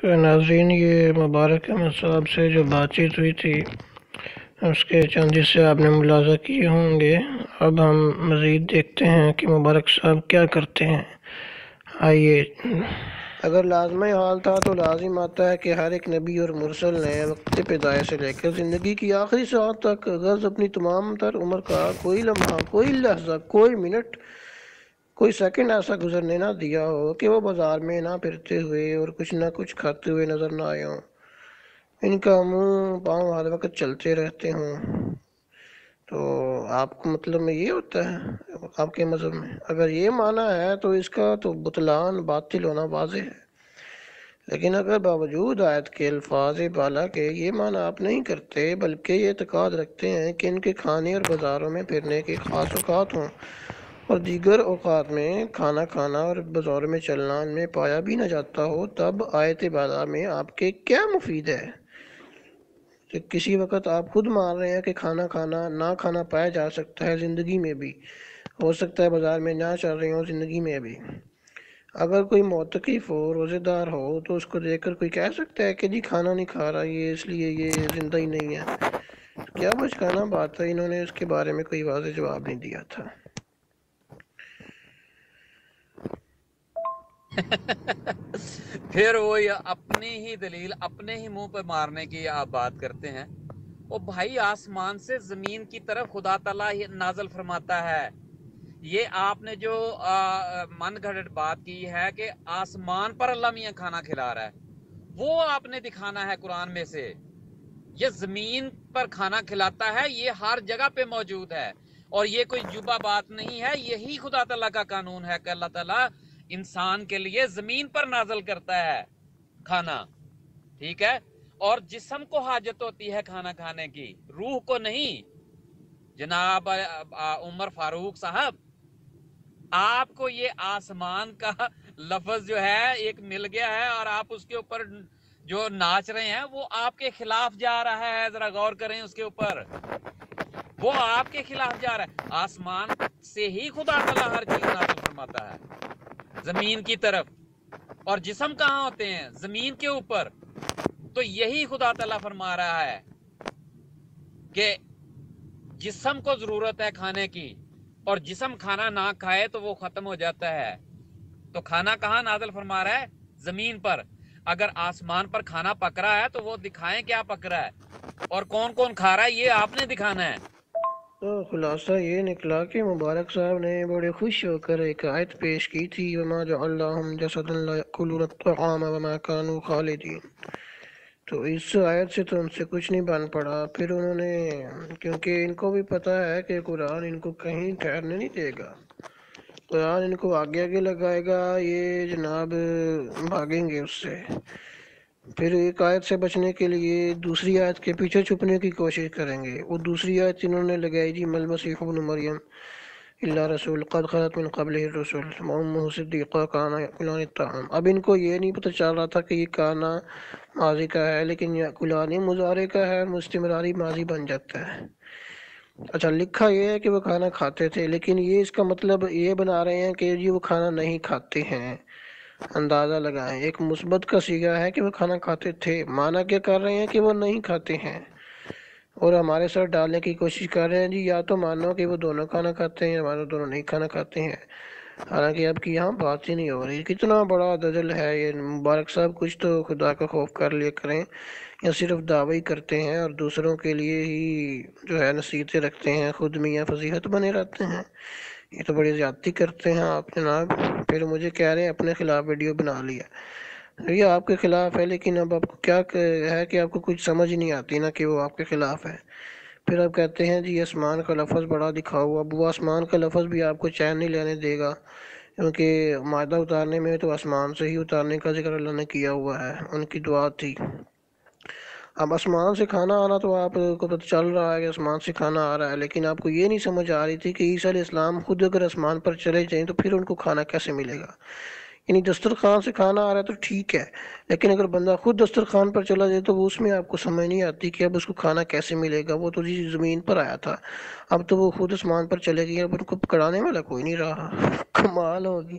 ناظرین، یہ مبارک احمد صاحب سے جو بات چیت ہوئی تھی اس کے چند حصے آپ نے ملاحظہ کیے ہوں گے۔ اب ہم مزید دیکھتے ہیں کہ مبارک صاحب کیا کرتے ہیں۔ آئیے۔ اگر لازمی حال تھا تو لازم آتا ہے کہ ہر ایک نبی اور مرسل نے وقت پیدائش سے لے کر زندگی کی آخری ساعت تک غرض اپنی تمام تر عمر کا کوئی لمحہ، کوئی لحظہ، کوئی منٹ، کوئی سیکنڈ ایسا گزرنے نہ دیا ہو کہ وہ بازار میں نہ پھرتے ہوئے اور کچھ نہ کچھ کھاتے ہوئے نظر نہ آئے ہوں، ان کا منہ پاؤں ہر وقت چلتے رہتے ہوں۔ تو آپ کو مطلب میں یہ ہوتا ہے آپ کے مذہب میں؟ اگر یہ مانا ہے تو اس کا تو بطلان، باطل ہونا واضح ہے۔ لیکن اگر باوجود آیت کے الفاظ بالا کے یہ معنی آپ نہیں کرتے، بلکہ یہ اعتقاد رکھتے ہیں کہ ان کے کھانے اور بازاروں میں پھرنے کے خاص اوقات ہوں اور دیگر اوقات میں کھانا کھانا اور بازاروں میں چلنا ان میں پایا بھی نہ جاتا ہو، تب آیت بالا میں آپ کے کیا مفید ہے؟ کہ کسی وقت آپ خود مان رہے ہیں کہ کھانا کھانا، نہ کھانا پایا جا سکتا ہے زندگی میں بھی، ہو سکتا ہے بازار میں نہ چل رہی ہوں زندگی میں بھی۔ اگر کوئی معتکف ہو، روزے دار ہو، تو اس کو دیکھ کر کوئی کہہ سکتا ہے کہ جی کھانا نہیں کھا رہا یہ اس لیے یہ زندہ ہی نہیں ہے؟ کیا بچکانا بات ہے، انہوں نے اس کے بارے میں کوئی واضح جواب نہیں دیا تھا۔ پھر وہی اپنی ہی دلیل اپنے ہی منہ پہ مارنے کی آپ بات کرتے ہیں۔ وہ بھائی آسمان سے زمین کی طرف خدا تعالیٰ نازل فرماتا ہے۔ یہ آپ نے جو من گھڑت بات کی ہے کہ آسمان پر اللہ میاں کھانا کھلا رہا ہے، وہ آپ نے دکھانا ہے قرآن میں سے۔ یہ زمین پر کھانا کھلاتا ہے، یہ ہر جگہ پہ موجود ہے، اور یہ کوئی جبہ بات نہیں ہے، یہی خدا تعالیٰ کا قانون ہے کہ اللہ تعالیٰ انسان کے لیے زمین پر نازل کرتا ہے کھانا، ٹھیک ہے؟ اور جسم کو حاجت ہوتی ہے کھانا کھانے کی، روح کو نہیں۔ جناب عمر فاروق صاحب، آپ کو یہ آسمان کا لفظ جو ہے ایک مل گیا ہے اور آپ اس کے اوپر جو ناچ رہے ہیں وہ آپ کے خلاف جا رہا ہے۔ ذرا غور کریں اس کے اوپر، وہ آپ کے خلاف جا رہا ہے۔ آسمان سے ہی خدا تعالیٰ ہر چیز نازل فرماتا ہے زمین کی طرف، اور جسم کہاں ہوتے ہیں؟ زمین کے اوپر۔ تو یہی خدا تعالیٰ فرما رہا ہے کہ جسم کو ضرورت ہے کھانے کی، اور جسم کھانا نہ کھائے تو وہ ختم ہو جاتا ہے۔ تو کھانا کہاں نازل فرما رہا ہے؟ زمین پر۔ اگر آسمان پر کھانا پک رہا ہے تو وہ دکھائیں کیا پک رہا ہے اور کون کون کھا رہا ہے، یہ آپ نے دکھانا ہے۔ تو خلاصہ یہ نکلا کہ مبارک صاحب نے بڑے خوش ہو کر ایک آیت پیش کی تھی، وما جعلناہم جسدا لا یأکلون الطعام وما كانوا خالدین۔ تو اس آیت سے تو ان سے کچھ نہیں بن پڑا۔ پھر انہوں نے، کیونکہ ان کو بھی پتہ ہے کہ قرآن ان کو کہیں ٹھہرنے نہیں دے گا، قرآن ان کو آگے آگے لگائے گا، یہ جناب بھاگیں گے اس سے۔ پھر ایک آیت سے بچنے کے لیے دوسری آیت کے پیچھے چھپنے کی کوشش کریں گے۔ وہ دوسری آیت انہوں نے لگائی جی مل مسیح ابن مریم الا رسول قد خلت من قبلہ الرسل وامہ صدیقہ کانا یاکلان الطعام۔ اب ان کو یہ نہیں پتہ چل رہا تھا کہ یہ کانا ماضی کا ہے، لیکن یاکلان مضارع کا ہے، مستمراری ماضی بن جاتا ہے۔ اچھا، لکھا یہ ہے کہ وہ کھانا کھاتے تھے، لیکن یہ اس کا مطلب یہ بنا رہے ہیں کہ جی وہ کھانا نہیں کھاتے ہیں۔ اندازہ لگائیں، ایک مثبت کا صیغہ ہے کہ وہ کھانا کھاتے تھے، معنی کیا کر رہے ہیں کہ وہ نہیں کھاتے ہیں، اور ہمارے سر ڈالنے کی کوشش کر رہے ہیں جی یا تو مانو کہ وہ دونوں کھانا کھاتے ہیں، ہمارے دونوں نہیں کھانا کھاتے ہیں۔ حالانکہ اب کی یہاں بات ہی نہیں ہو رہی۔ کتنا بڑا دجل ہے یہ مبارک صاحب، کچھ تو خدا کا خوف کر لیا کریں، یا صرف دعوی کرتے ہیں اور دوسروں کے لیے ہی جو ہے نصیحتیں رکھتے ہیں، خود میاں فضیحت بنے رہتے ہیں۔ یہ تو بڑی زیادتی کرتے ہیں آپ جناب۔ پھر مجھے کہہ رہے ہیں اپنے خلاف ویڈیو بنا لیا، یہ آپ کے خلاف ہے، لیکن اب آپ کو کیا ہے کہ آپ کو کچھ سمجھ نہیں آتی نا کہ وہ آپ کے خلاف ہے۔ پھر آپ کہتے ہیں جی آسمان کا لفظ بڑا دکھا ہوا، اب وہ آسمان کا لفظ بھی آپ کو چین نہیں لینے دے گا، کیونکہ مائدہ اتارنے میں تو آسمان سے ہی اتارنے کا ذکر اللہ نے کیا ہوا ہے، ان کی دعا تھی۔ اب آسمان سے کھانا آنا تو آپ کو پتہ چل رہا ہے کہ آسمان سے کھانا آ رہا ہے، لیکن آپ کو یہ نہیں سمجھ آ رہی تھی کہ عیسیٰ علیہ السلام خود اگر آسمان پر چلے جائیں تو پھر ان کو کھانا کیسے ملے گا؟ یعنی دسترخوان سے کھانا آ رہا ہے تو ٹھیک ہے، لیکن اگر بندہ خود دسترخوان پر چلا جائے تو وہ اس میں آپ کو سمجھ نہیں آتی کہ اب اس کو کھانا کیسے ملے گا۔ وہ تو جی زمین پر آیا تھا، اب تو وہ خود آسمان پر چلے گئی، اب ان کو پکڑانے والا کوئی نہیں رہا۔ کمال ہوگی۔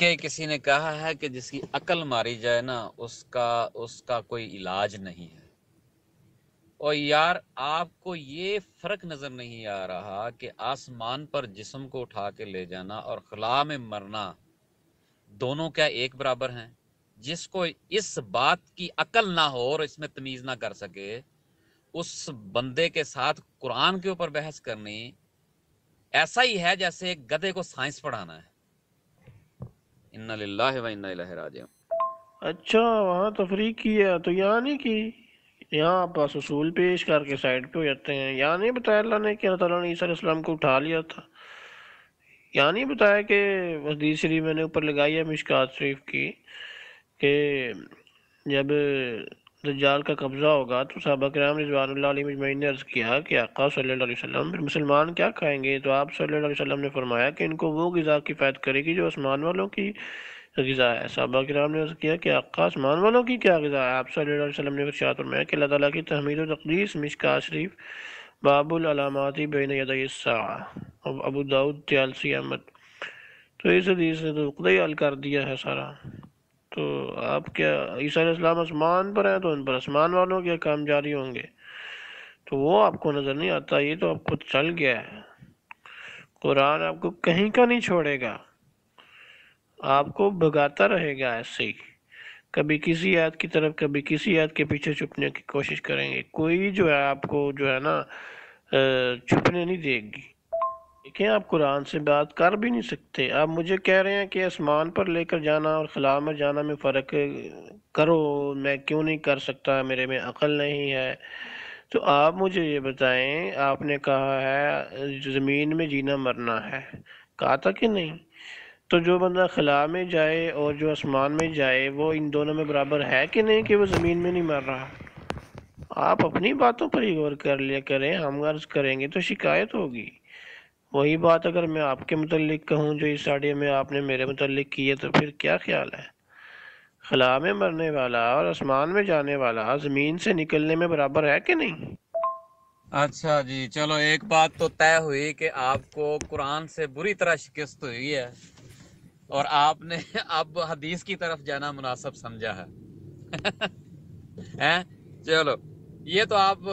کہ کسی نے کہا ہے کہ جس کی عقل ماری جائے نا اس کا کوئی علاج نہیں ہے۔ اور یار آپ کو یہ فرق نظر نہیں آ رہا کہ آسمان پر جسم کو اٹھا کے لے جانا اور خلا میں مرنا دونوں کیا ایک برابر ہیں؟ جس کو اس بات کی عقل نہ ہو اور اس میں تمیز نہ کر سکے، اس بندے کے ساتھ قرآن کے اوپر بحث کرنی ایسا ہی ہے جیسے ایک گدھے کو سائنس پڑھانا ہے۔ انا للہ و انا الیہ راجعون۔ اچھا وہاں تفریق کی ہے تو یہاں نہیں کی؟ یہاں آپ بس اصول پیش کر کے سائڈ پہ ہو جاتے ہیں۔ یہاں نہیں بتایا اللہ نے کہ اللہ تعالیٰ نے عیسیٰ علیہ السلام کو اٹھا لیا تھا؟ یہاں نہیں بتایا کہ حدیث شریف میں نے اوپر لگائی ہے مشکات شریف کی کہ جب دجال کا قبضہ ہوگا تو صحابہ کرام رضوان اللہ علیہ مجمعین نے عرض کیا کہ آقا صلی اللہ علیہ وسلم پھر مسلمان کیا کھائیں گے؟ تو آپ صلی اللہ علیہ وسلم نے فرمایا کہ ان کو وہ غذا کفایت کرے گی جو آسمان والوں کی غذا ہے۔ صحابہ کرام نے عرض کیا کہ آقا آسمان والوں کی کیا غذا ہے؟ آپ صلی اللہ علیہ وسلم نے ارشاد فرمایا کہ اللہ تعالیٰ کی تحمید و تقدیس، مشکات شریف باب العلامات بین یدی الساعہ، ابو داؤد 83 احمد۔ تو اس حدیث نے تو خدا ہی حل کر دیا ہے سارا۔ تو آپ کیا عیسیٰ علیہ السلام آسمان پر ہیں تو ان پر آسمان والوں کے کام جاری ہوں گے؟ تو وہ آپ کو نظر نہیں آتا، یہ تو آپ کو چل گیا ہے۔ قرآن آپ کو کہیں کا نہیں چھوڑے گا، آپ کو بھگاتا رہے گا ایسے ہی، کبھی کسی آیت کی طرف کبھی کسی آیت کے پیچھے چھپنے کی کوشش کریں گے۔ کوئی جو ہے آپ کو جو ہے نا چھپنے نہیں دے گی۔ دیکھیں آپ قرآن سے بات کر بھی نہیں سکتے، آپ مجھے کہہ رہے ہیں کہ آسمان پر لے کر جانا اور خلا میں جانا میں فرق کرو، میں کیوں نہیں کر سکتا، میرے میں عقل نہیں ہے؟ تو آپ مجھے یہ بتائیں، آپ نے کہا ہے زمین میں جینا مرنا ہے، کہا تھا کہ نہیں؟ تو جو بندہ خلا میں جائے اور جو آسمان میں جائے وہ ان دونوں میں برابر ہے کہ نہیں کہ وہ زمین میں نہیں مر رہا؟ آپ اپنی باتوں پر ہی غور کر لیا کریں، ہم عرض کریں گے تو شکایت ہوگی۔ وہی بات اگر میں آپ کے متعلق کہوں جو اس آڈیو میں آپ نے میرے متعلق کی ہے تو پھر کیا خیال ہے؟ خلا میں مرنے والا اور آسمان میں جانے والا زمین سے نکلنے میں برابر ہے کہ نہیں؟ اچھا جی، چلو ایک بات تو طے ہوئی کہ آپ کو قرآن سے بری طرح شکست ہوئی ہے اور آپ نے اب حدیث کی طرف جانا مناسب سمجھا ہے۔ چلو یہ تو آپ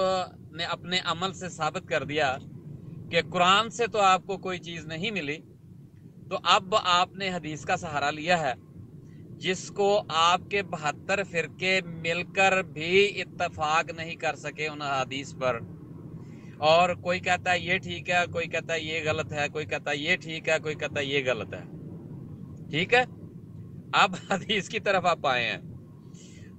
نے اپنے عمل سے ثابت کر دیا کہ قرآن سے تو آپ کو کوئی چیز نہیں ملی، تو اب آپ نے حدیث کا سہارا لیا ہے، جس کو آپ کے 72 فرقے مل کر بھی اتفاق نہیں کر سکے ان حدیث پر، اور کوئی کہتا ہے یہ ٹھیک ہے، کوئی کہتا ہے یہ غلط ہے، کوئی کہتا ہے یہ ٹھیک ہے، کوئی کہتا ہے یہ غلط ہے۔ ٹھیک ہے، اب حدیث کی طرف آپ آئے ہیں،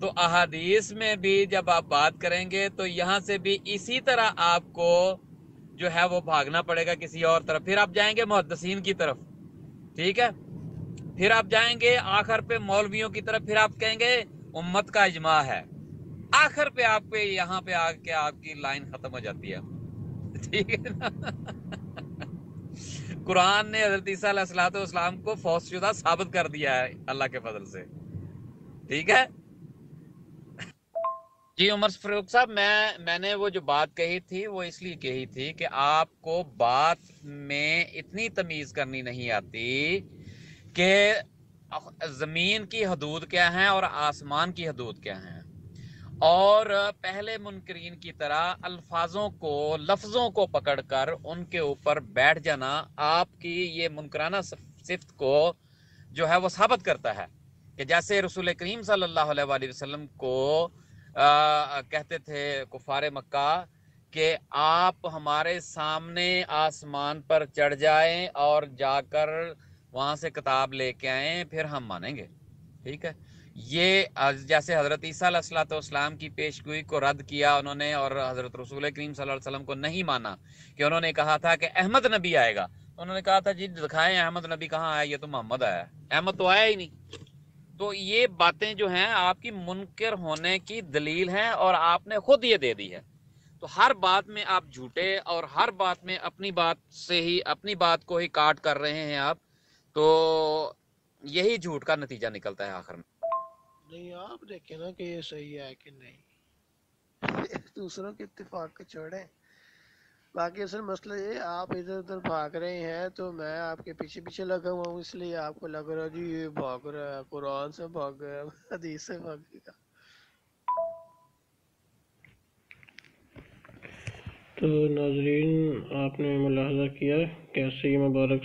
تو احادیث میں بھی جب آپ بات کریں گے تو یہاں سے بھی اسی طرح آپ کو جو ہے وہ بھاگنا پڑے گا کسی اور طرف، پھر آپ جائیں گے محدثین کی طرف، ٹھیک ہے، پھر آپ جائیں گے آخر پہ مولویوں کی طرف، پھر آپ کہیں گے امت کا اجماع ہے، آخر پہ آپ پہ یہاں پہ آ کے آپ کی لائن ختم ہو جاتی ہے۔ ٹھیک ہے نا؟ قرآن نے حضرت عیسیٰ علیہ السلام کو فوت شدہ ثابت کر دیا ہے اللہ کے فضل سے۔ ٹھیک ہے جی عمر فاروق صاحب، میں نے وہ جو بات کہی تھی وہ اس لیے کہی تھی کہ آپ کو بات میں اتنی تمیز کرنی نہیں آتی کہ زمین کی حدود کیا ہیں اور آسمان کی حدود کیا ہیں، اور پہلے منکرین کی طرح الفاظوں کو لفظوں کو پکڑ کر ان کے اوپر بیٹھ جانا آپ کی یہ منکرانہ صفت کو جو ہے وہ ثابت کرتا ہے، کہ جیسے رسول کریم صلی اللہ علیہ وآلہ وسلم کو کہتے تھے کفار مکہ کہ آپ ہمارے سامنے آسمان پر چڑھ جائیں اور جا کر وہاں سے کتاب لے کے آئیں پھر ہم مانیں گے۔ ٹھیک ہے، یہ جیسے حضرت عیسیٰ علیہ السلام کی پیشگوئی کو رد کیا انہوں نے، اور حضرت رسول کریم صلی اللہ علیہ وسلم کو نہیں مانا، کہ انہوں نے کہا تھا کہ احمد نبی آئے گا، انہوں نے کہا تھا جی دکھائیں احمد نبی کہاں آیا، یہ تو محمد آیا، احمد تو آیا ہی نہیں۔ تو یہ باتیں جو ہیں آپ کی منکر ہونے کی دلیل ہیں اور آپ نے خود یہ دے دی ہے۔ تو ہر بات میں آپ جھوٹے اور ہر بات میں اپنی بات سے ہی اپنی بات کو ہی کاٹ کر رہے ہیں آپ، تو یہی جھوٹ کا نتیجہ نکلتا ہے آخر میں۔ نہیں آپ دیکھیں نا کہ یہ صحیح ہے کہ نہیں، دوسروں کے اتفاق کو چھوڑیں، باقی اصل مسئلہ یہ آپ ادھر ادھر بھاگ رہے ہیں تو میں آپ کے پیچھے پیچھے لگا ہوا ہوں، اس لیے آپ کو لگ رہا جی یہ بھاگ رہا ہے، قرآن سے بھاگ گیا، حدیث سے بھاگے گا۔ تو ناظرین آپ نے ملاحظہ کیا کیسے یہ مبارک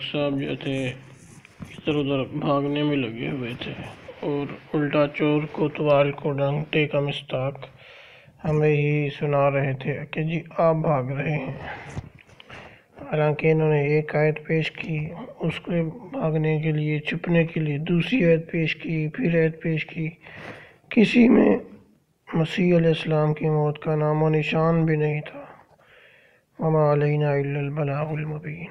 صاحب جو تھے ادھر ادھر بھاگنے میں لگے ہوئے تھے، اور الٹا چور کوتوال کو ڈانٹے کا مستاق ہمیں ہی سنا رہے تھے کہ جی آپ بھاگ رہے ہیں، حالانکہ انہوں نے ایک آیت پیش کی، اس کو بھاگنے کے لیے چھپنے کے لیے دوسری آیت پیش کی، پھر آیت پیش کی، کسی میں مسیح علیہ السلام کی موت کا نام و نشان بھی نہیں تھا۔ وما علینا الا البلاغ المبین۔